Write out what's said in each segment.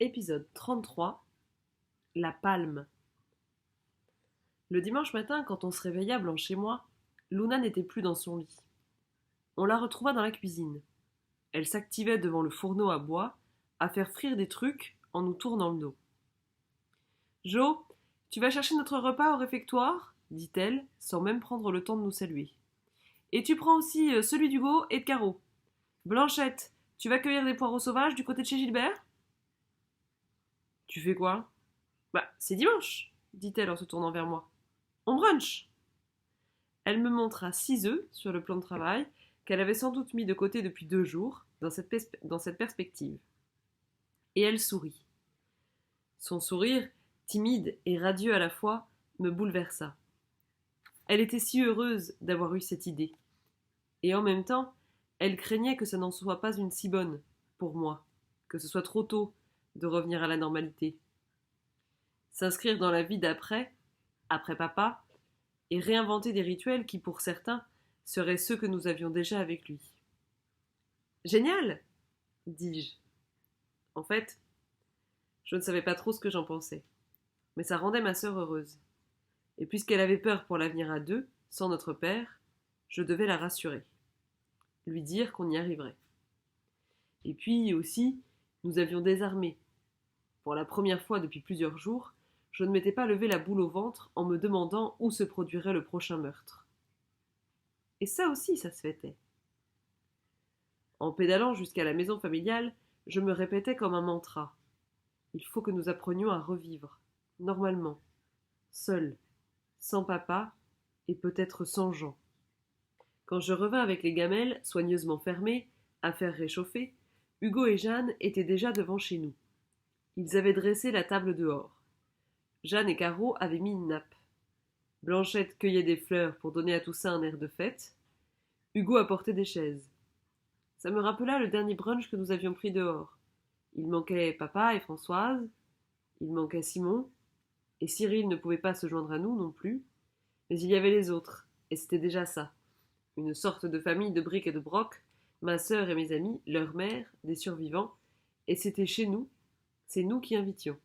Épisode 33. La palme. Le dimanche matin, quand on se réveilla blanc chez moi, Luna n'était plus dans son lit. On la retrouva dans la cuisine. Elle s'activait devant le fourneau à bois, à faire frire des trucs en nous tournant le dos. Jo, tu vas chercher notre repas au réfectoire dit-elle, sans même prendre le temps de nous saluer. Et tu prends aussi celui d'Hugo et de Caro. Blanchette, tu vas cueillir des poireaux sauvages du côté de chez Gilbert? Tu fais quoi? Bah, c'est dimanche, dit-elle en se tournant vers moi. On brunch. Elle me montra 6 œufs sur le plan de travail qu'elle avait sans doute mis de côté depuis 2 jours dans cette perspective. Et elle sourit. Son sourire, timide et radieux à la fois, me bouleversa. Elle était si heureuse d'avoir eu cette idée. Et en même temps, elle craignait que ça n'en soit pas une si bonne, pour moi, que ce soit trop tôt de revenir à la normalité. S'inscrire dans la vie d'après, après papa, et réinventer des rituels qui, pour certains, seraient ceux que nous avions déjà avec lui. Génial, dis-je. En fait, je ne savais pas trop ce que j'en pensais, mais ça rendait ma sœur heureuse. Et puisqu'elle avait peur pour l'avenir à deux, sans notre père, je devais la rassurer, lui dire qu'on y arriverait. Et puis aussi, nous avions désarmé. Pour la première fois depuis plusieurs jours, je ne m'étais pas levé la boule au ventre en me demandant où se produirait le prochain meurtre. Et ça aussi, ça se fêtait. En pédalant jusqu'à la maison familiale, je me répétais comme un mantra. Il faut que nous apprenions à revivre, normalement, seuls, sans papa et peut-être sans Jean. Quand je revins avec les gamelles, soigneusement fermées, à faire réchauffer, Hugo et Jeanne étaient déjà devant chez nous. Ils avaient dressé la table dehors. Jeanne et Caro avaient mis une nappe. Blanchette cueillait des fleurs pour donner à tout ça un air de fête. Hugo apportait des chaises. Ça me rappela le dernier brunch que nous avions pris dehors. Il manquait papa et Françoise, il manquait Simon, et Cyril ne pouvait pas se joindre à nous non plus, mais il y avait les autres, et c'était déjà ça. Une sorte de famille de briques et de broc, ma sœur et mes amis, leur mère, des survivants, et c'était chez nous, c'est nous qui invitions.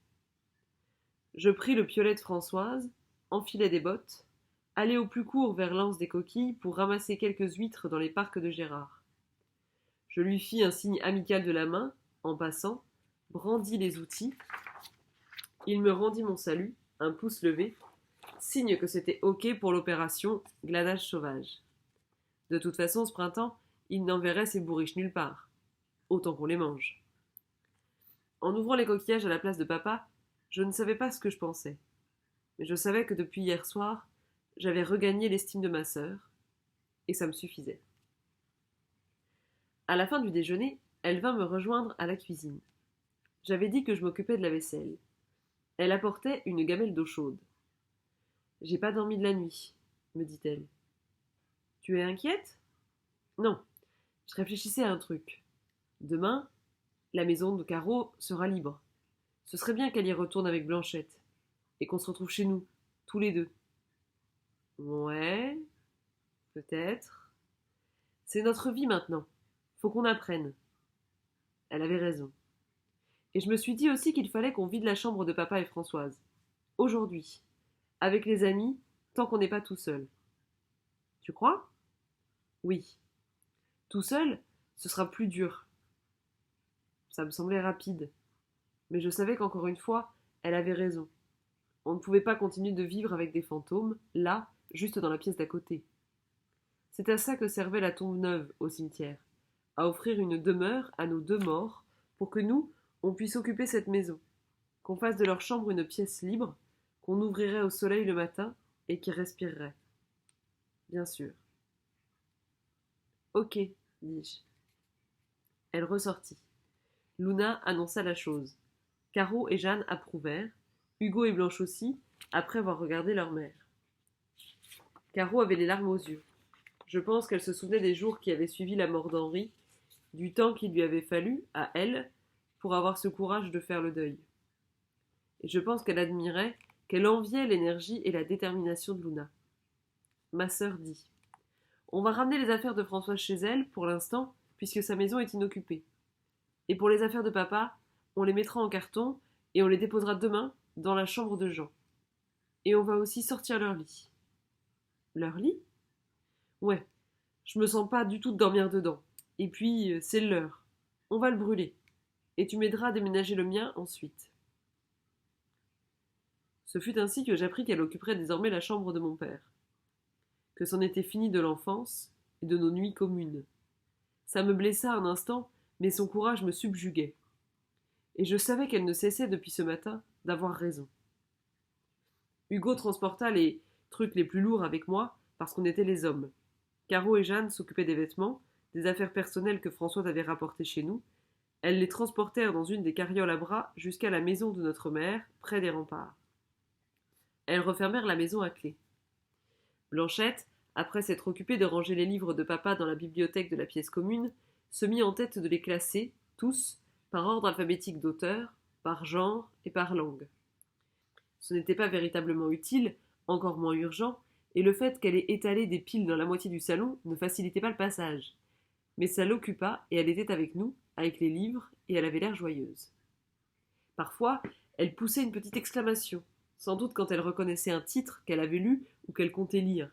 Je pris le piolet de Françoise, enfilai des bottes, allai au plus court vers l'anse des coquilles pour ramasser quelques huîtres dans les parcs de Gérard. Je lui fis un signe amical de la main, en passant, brandis les outils. Il me rendit mon salut, un pouce levé, signe que c'était OK pour l'opération gladage sauvage. De toute façon, ce printemps, il n'enverrait ses bourriches nulle part. Autant qu'on les mange. En ouvrant les coquillages à la place de papa, je ne savais pas ce que je pensais. Mais je savais que depuis hier soir, j'avais regagné l'estime de ma sœur, et ça me suffisait. À la fin du déjeuner, elle vint me rejoindre à la cuisine. J'avais dit que je m'occupais de la vaisselle. Elle apportait une gamelle d'eau chaude. J'ai pas dormi de la nuit, me dit-elle. Tu es inquiète? Non, je réfléchissais à un truc. Demain, la maison de Caro sera libre. Ce serait bien qu'elle y retourne avec Blanchette, et qu'on se retrouve chez nous, tous les deux. Ouais, peut-être. C'est notre vie maintenant. Faut qu'on apprenne. Elle avait raison. Et je me suis dit aussi qu'il fallait qu'on vide la chambre de papa et Françoise. Aujourd'hui. Avec les amis, tant qu'on n'est pas tout seul. Tu crois? Oui. Tout seul, ce sera plus dur. Ça me semblait rapide. Mais je savais qu'encore une fois, elle avait raison. On ne pouvait pas continuer de vivre avec des fantômes, là, juste dans la pièce d'à côté. C'est à ça que servait la tombe neuve au cimetière, à offrir une demeure à nos deux morts, pour que nous, on puisse occuper cette maison, qu'on fasse de leur chambre une pièce libre, qu'on ouvrirait au soleil le matin et qui respirerait. Bien sûr. Ok, dis-je. Elle ressortit. Luna annonça la chose. Caro et Jeanne approuvèrent, Hugo et Blanche aussi, après avoir regardé leur mère. Caro avait les larmes aux yeux. Je pense qu'elle se souvenait des jours qui avaient suivi la mort d'Henri, du temps qu'il lui avait fallu, à elle, pour avoir ce courage de faire le deuil. Et je pense qu'elle admirait, qu'elle enviait l'énergie et la détermination de Luna. Ma sœur dit: On va ramener les affaires de Françoise chez elle, pour l'instant, puisque sa maison est inoccupée. Et pour les affaires de papa, On les mettra en carton et on les déposera demain dans la chambre de Jean. Et on va aussi sortir leur lit. Leur lit? Ouais, je me sens pas du tout de dormir dedans. Et puis, c'est le leur. On va le brûler. Et tu m'aideras à déménager le mien ensuite. Ce fut ainsi que j'appris qu'elle occuperait désormais la chambre de mon père. Que c'en était fini de l'enfance et de nos nuits communes. Ça me blessa un instant, mais son courage me subjuguait. Et je savais qu'elle ne cessait depuis ce matin d'avoir raison. Hugo transporta les trucs les plus lourds avec moi parce qu'on était les hommes. Caro et Jeanne s'occupaient des vêtements, des affaires personnelles que Françoise avait rapportées chez nous. Elles les transportèrent dans une des carrioles à bras jusqu'à la maison de notre mère, près des remparts. Elles refermèrent la maison à clé. Blanchette, après s'être occupée de ranger les livres de papa dans la bibliothèque de la pièce commune, se mit en tête de les classer, tous, par ordre alphabétique d'auteur, par genre et par langue. Ce n'était pas véritablement utile, encore moins urgent, et le fait qu'elle ait étalé des piles dans la moitié du salon ne facilitait pas le passage. Mais ça l'occupa et elle était avec nous, avec les livres, et elle avait l'air joyeuse. Parfois, elle poussait une petite exclamation, sans doute quand elle reconnaissait un titre qu'elle avait lu ou qu'elle comptait lire.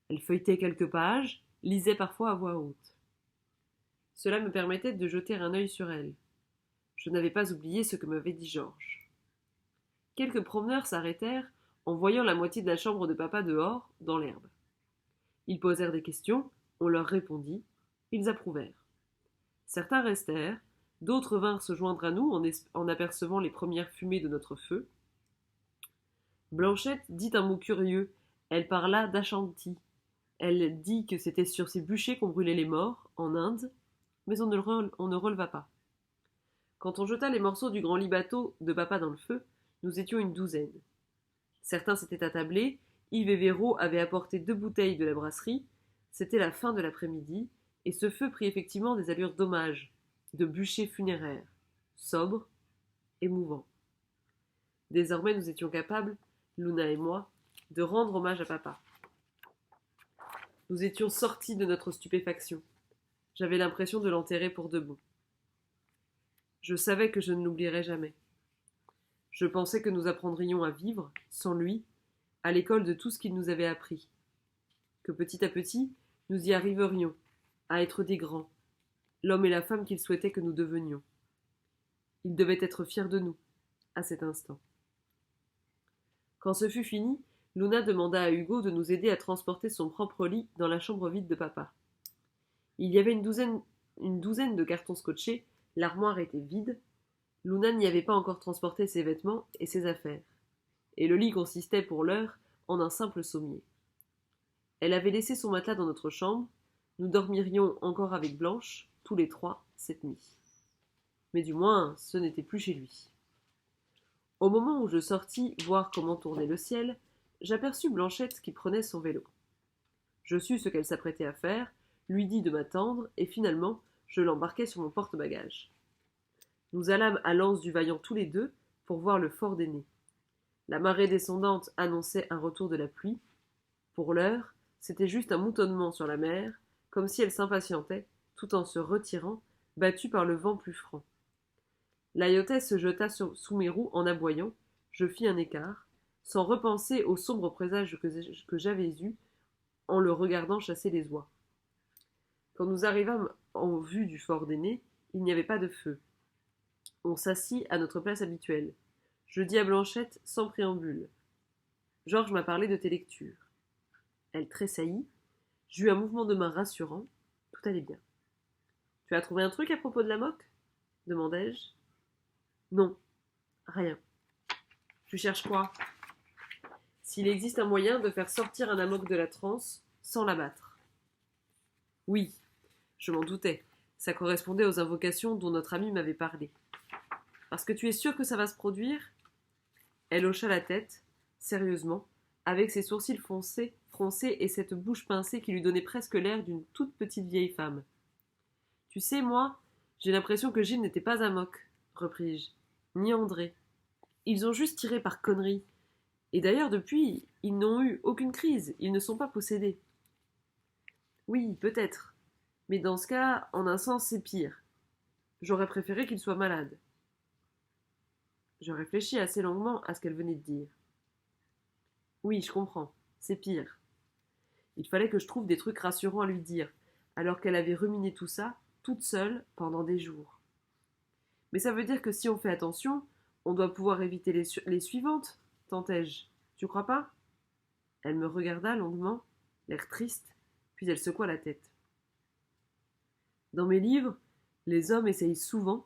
Elle feuilletait quelques pages, lisait parfois à voix haute. Cela me permettait de jeter un œil sur elle. Je n'avais pas oublié ce que m'avait dit Georges. Quelques promeneurs s'arrêtèrent en voyant la moitié de la chambre de papa dehors, dans l'herbe. Ils posèrent des questions, on leur répondit, ils approuvèrent. Certains restèrent, d'autres vinrent se joindre à nous en apercevant les premières fumées de notre feu. Blanchette dit un mot curieux, elle parla d'Ashanti. Elle dit que c'était sur ces bûchers qu'on brûlait les morts, en Inde, mais on ne releva pas. Quand on jeta les morceaux du grand lit bateau de papa dans le feu, nous étions une douzaine. Certains s'étaient attablés, Yves et Véro avaient apporté 2 bouteilles de la brasserie, c'était la fin de l'après-midi, et ce feu prit effectivement des allures d'hommage, de bûcher funéraire, sobre, émouvant. Désormais nous étions capables, Luna et moi, de rendre hommage à papa. Nous étions sortis de notre stupéfaction. J'avais l'impression de l'enterrer pour de bon. Je savais que je ne l'oublierais jamais. Je pensais que nous apprendrions à vivre, sans lui, à l'école de tout ce qu'il nous avait appris. Que petit à petit, nous y arriverions, à être des grands, l'homme et la femme qu'il souhaitait que nous devenions. Il devait être fier de nous, à cet instant. Quand ce fut fini, Luna demanda à Hugo de nous aider à transporter son propre lit dans la chambre vide de papa. Il y avait une douzaine de cartons scotchés, l'armoire était vide, Luna n'y avait pas encore transporté ses vêtements et ses affaires, et le lit consistait pour l'heure en un simple sommier. Elle avait laissé son matelas dans notre chambre, nous dormirions encore avec Blanche, tous les 3, cette nuit. Mais du moins, ce n'était plus chez lui. Au moment où je sortis voir comment tournait le ciel, j'aperçus Blanchette qui prenait son vélo. Je sus ce qu'elle s'apprêtait à faire, lui dis de m'attendre, et finalement, je l'embarquai sur mon porte-bagages. Nous allâmes à l'anse du Vaillant tous les 2 pour voir le fort des Nez. La marée descendante annonçait un retour de la pluie. Pour l'heure, c'était juste un moutonnement sur la mer, comme si elle s'impatientait, tout en se retirant, battue par le vent plus franc. La yachtesse se jeta sous mes roues en aboyant, je fis un écart, sans repenser aux sombres présages que j'avais eus en le regardant chasser les oies. Quand nous arrivâmes en vue du fort des Nez, il n'y avait pas de feu. On s'assit à notre place habituelle. Je dis à Blanchette sans préambule. Georges m'a parlé de tes lectures. Elle tressaillit. J'eus un mouvement de main rassurant. Tout allait bien. Tu as trouvé un truc à propos de la moque demandai-je. Non, rien. Tu cherches quoi? S'il existe un moyen de faire sortir un amok de la transe sans l'abattre. Oui, je m'en doutais. Ça correspondait aux invocations dont notre ami m'avait parlé. Parce que tu es sûre que ça va se produire? Elle hocha la tête, sérieusement, avec ses sourcils froncés et cette bouche pincée qui lui donnait presque l'air d'une toute petite vieille femme. Tu sais, moi, j'ai l'impression que Gilles n'était pas amok, repris-je, ni André. Ils ont juste tiré par connerie. Et d'ailleurs, depuis, ils n'ont eu aucune crise, ils ne sont pas possédés. Oui, peut-être. Mais dans ce cas, en un sens, c'est pire. J'aurais préféré qu'ils soient malades. Je réfléchis assez longuement à ce qu'elle venait de dire. Oui, je comprends. C'est pire. Il fallait que je trouve des trucs rassurants à lui dire, alors qu'elle avait ruminé tout ça, toute seule, pendant des jours. Mais ça veut dire que si on fait attention, on doit pouvoir éviter les suivantes, tentai-je. Tu crois pas? Elle me regarda longuement, l'air triste, puis elle secoua la tête. Dans mes livres, les hommes essayent souvent,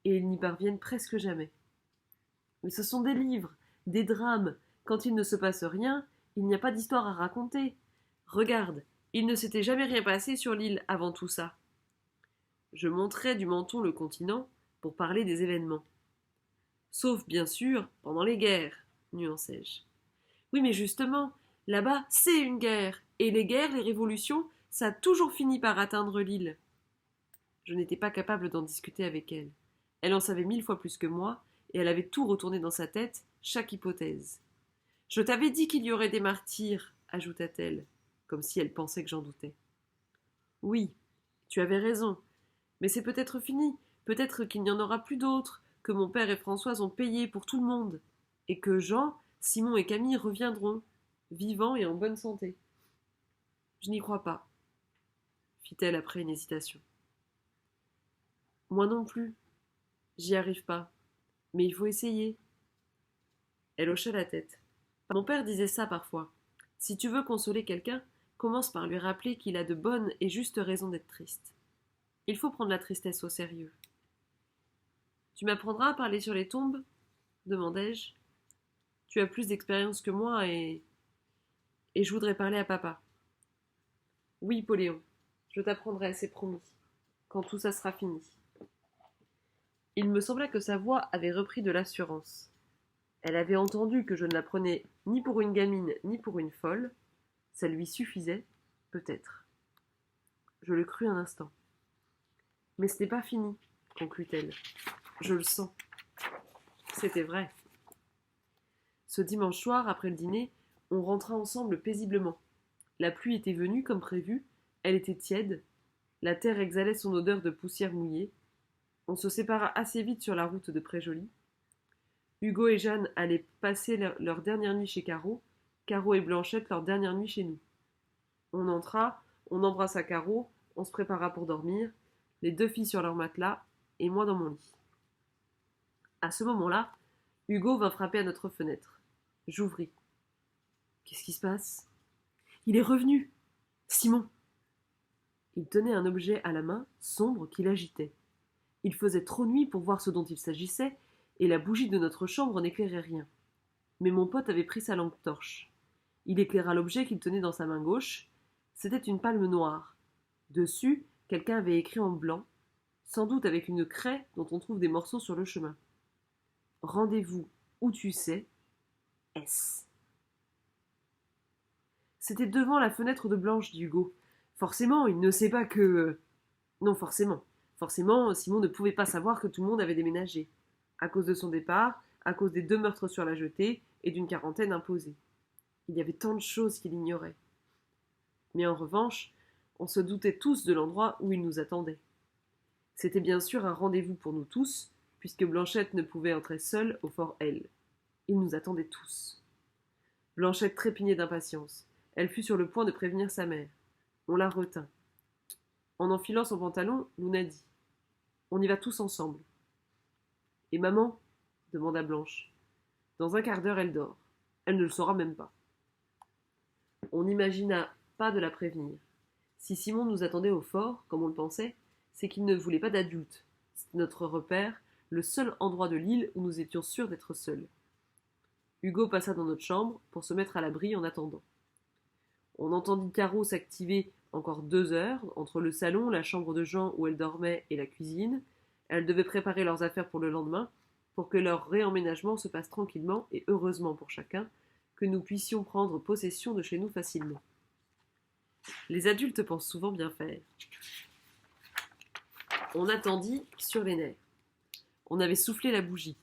et ils n'y parviennent presque jamais. Mais ce sont des livres, des drames. Quand il ne se passe rien, il n'y a pas d'histoire à raconter. Regarde, il ne s'était jamais rien passé sur l'île avant tout ça. Je montrai du menton le continent pour parler des événements. Sauf, bien sûr, pendant les guerres, nuançai-je. Oui, mais justement, là-bas, c'est une guerre. Et les guerres, les révolutions, ça a toujours fini par atteindre l'île. Je n'étais pas capable d'en discuter avec elle. Elle en savait 1000 fois plus que moi, et elle avait tout retourné dans sa tête, chaque hypothèse. Je t'avais dit qu'il y aurait des martyrs, ajouta-t-elle, comme si elle pensait que j'en doutais. Oui, tu avais raison, mais c'est peut-être fini, peut-être qu'il n'y en aura plus d'autres, que mon père et Françoise ont payé pour tout le monde, et que Jean, Simon et Camille reviendront, vivants et en bonne santé. Je n'y crois pas, fit-elle après une hésitation. Moi non plus. J'y arrive pas. Mais il faut essayer. Elle hocha la tête. Mon père disait ça parfois. Si tu veux consoler quelqu'un, commence par lui rappeler qu'il a de bonnes et justes raisons d'être triste. Il faut prendre la tristesse au sérieux. Tu m'apprendras à parler sur les tombes? Demandai-je. Tu as plus d'expérience que moi et je voudrais parler à papa. Oui, Poléon, je t'apprendrai, c'est promis, quand tout ça sera fini. Il me sembla que sa voix avait repris de l'assurance. Elle avait entendu que je ne la prenais ni pour une gamine ni pour une folle. Ça lui suffisait, peut-être. Je le crus un instant. Mais ce n'est pas fini, conclut-elle. Je le sens. C'était vrai. Ce dimanche soir, après le dîner, on rentra ensemble paisiblement. La pluie était venue comme prévu, elle était tiède, la terre exhalait son odeur de poussière mouillée. On se sépara assez vite sur la route de Préjoli. Hugo et Jeanne allaient passer leur dernière nuit chez Caro, Caro et Blanchette leur dernière nuit chez nous. On entra, on embrassa Caro, on se prépara pour dormir, les deux filles sur leur matelas, et moi dans mon lit. À ce moment-là, Hugo vint frapper à notre fenêtre. J'ouvris. Qu'est-ce qui se passe? Il est revenu! Simon! Il tenait un objet à la main, sombre, qu'il agitait. Il faisait trop nuit pour voir ce dont il s'agissait, et la bougie de notre chambre n'éclairait rien. Mais mon pote avait pris sa lampe torche. Il éclaira l'objet qu'il tenait dans sa main gauche. C'était une palme noire. Dessus, quelqu'un avait écrit en blanc, sans doute avec une craie dont on trouve des morceaux sur le chemin. Rendez-vous où tu sais, S. C'était devant la fenêtre de Blanche, dit Hugo. Forcément, il ne sait pas que... Non, forcément. Forcément, Simon ne pouvait pas savoir que tout le monde avait déménagé. À cause de son départ, à cause des 2 meurtres sur la jetée et d'une quarantaine imposée. Il y avait tant de choses qu'il ignorait. Mais en revanche, on se doutait tous de l'endroit où il nous attendait. C'était bien sûr un rendez-vous pour nous tous, puisque Blanchette ne pouvait entrer seule au fort L. Il nous attendait tous. Blanchette trépignait d'impatience. Elle fut sur le point de prévenir sa mère. On la retint. En enfilant son pantalon, Luna dit « On y va tous ensemble. » « Et maman ?» demanda Blanche. « Dans un quart d'heure, elle dort. Elle ne le saura même pas. » On n'imagina pas de la prévenir. Si Simon nous attendait au fort, comme on le pensait, c'est qu'il ne voulait pas d'adultes. C'était notre repère, le seul endroit de l'île où nous étions sûrs d'être seuls. Hugo passa dans notre chambre pour se mettre à l'abri en attendant. On entendit Caro s'activer encore 2 heures entre le salon, la chambre de Jean où elle dormait et la cuisine. Elles devaient préparer leurs affaires pour le lendemain, pour que leur réemménagement se passe tranquillement et heureusement pour chacun, que nous puissions prendre possession de chez nous facilement. Les adultes pensent souvent bien faire. On attendit sur les nerfs. On avait soufflé la bougie.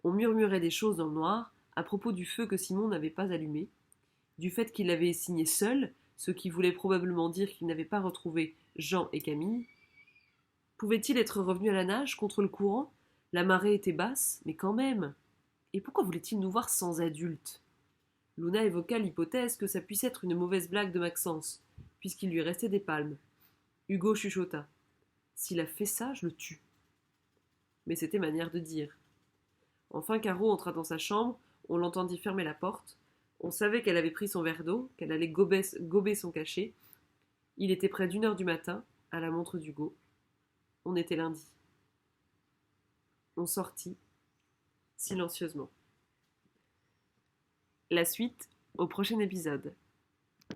On murmurait des choses dans le noir à propos du feu que Simon n'avait pas allumé, du fait qu'il avait signé seul, ce qui voulait probablement dire qu'il n'avait pas retrouvé Jean et Camille. Pouvait-il être revenu à la nage contre le courant? La marée était basse, mais quand même. Et pourquoi voulait-il nous voir sans adulte? Luna évoqua l'hypothèse que ça puisse être une mauvaise blague de Maxence, puisqu'il lui restait des palmes. Hugo chuchota. S'il a fait ça, je le tue. Mais c'était manière de dire. Enfin, Caro entra dans sa chambre, on l'entendit fermer la porte. On savait qu'elle avait pris son verre d'eau, qu'elle allait gober son cachet. Il était près d'1 heure du matin, à la montre d'Hugo. On était lundi. On sortit, silencieusement. La suite au prochain épisode.